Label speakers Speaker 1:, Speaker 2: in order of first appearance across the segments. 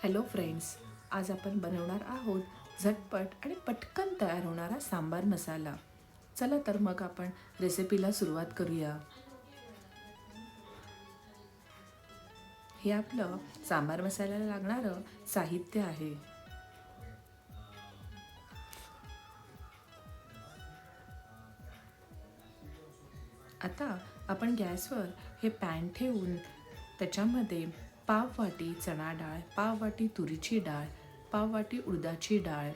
Speaker 1: Hello friends, आज आपण बनवणार आहोत झटपट आणि पटकन तयार होणारा सांबार मसाला. चला तर मग आपण रेसिपीला सुरुवात करूया. हे आपलं सांबार मसाल्याला लागणारं साहित्य आहे. आता आपण गॅसवर हे पॅन ठेवून त्याच्यामध्ये पाव वाटी चणा डाळ, पाव वाटी तुरीची डाळ, पाव वाटी उडदाची डाळ,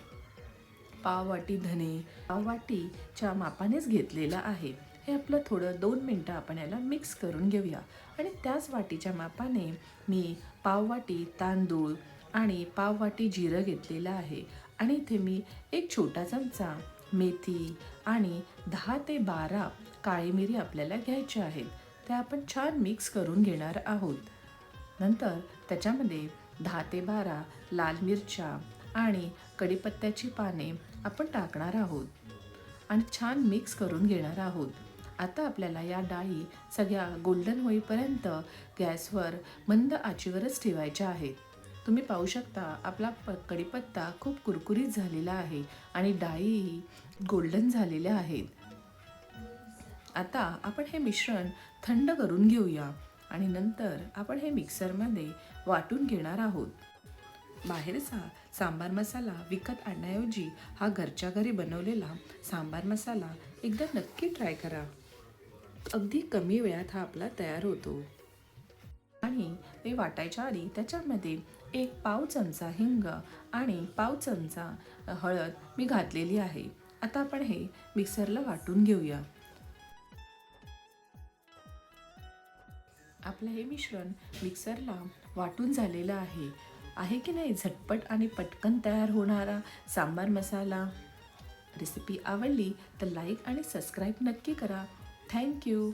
Speaker 1: पाव वाटी धने, पाव वाटीच्या मापानेच घेतलेलं आहे. हे आपलं थोडं 2 मिनटं आपण याला मिक्स करून घेऊया. आणि त्याच वाटीच्या मापाने मी पाव वाटी तांदूळ आणि पाव वाटी जिरं घेतलेलं आहे. आणि इथे मी एक छोटा चमचा मेथी आणि 10 ते 12 काळी मिरी आपल्याला घ्यायच्या आहेत. त्या आपण छान मिक्स करून घेणार आहोत. नंतर त्याच्यामध्ये 10 ते 12 लाल मिरच्या आणि कढीपत्त्याची पाने आपण टाकणार आहोत आणि छान मिक्स करून घेणार आहोत. आता आपल्याला या डाळी सगळ्या गोल्डन होईपर्यंत गॅसवर मंद आचेवरच ठेवायच्या आहेत. तुम्ही पाहू शकता आपला कढीपत्ता खूप कुरकुरीत झालेला आहे आणि डाळीही गोल्डन झालेल्या आहेत. आता आपण हे मिश्रण थंड करून घेऊया आणि नंतर आपण हे मिक्सरमध्ये वाटून घेणार आहोत. बाहेरचा सांबार मसाला विकत आणण्याऐवजी हा घरच्या घरी बनवलेला सांबार मसाला एकदा नक्की ट्राय करा. अगदी कमी वेळात हा आपला तयार होतो. आणि ते वाटायच्या आधी त्याच्यामध्ये एक पाव चमचा हिंग आणि पाव चमचा हळद मी घातलेली आहे. आता आपण हे मिक्सरला वाटून घेऊया. आपलं हे मिश्रण मिक्सरला वाटून झालेलं आहे की नाही झटपट आणि पटकन तयार होणारा सांबार मसाला. रेसिपी आवडली तर लाईक आणि सबस्क्राईब नक्की करा. थँक्यू.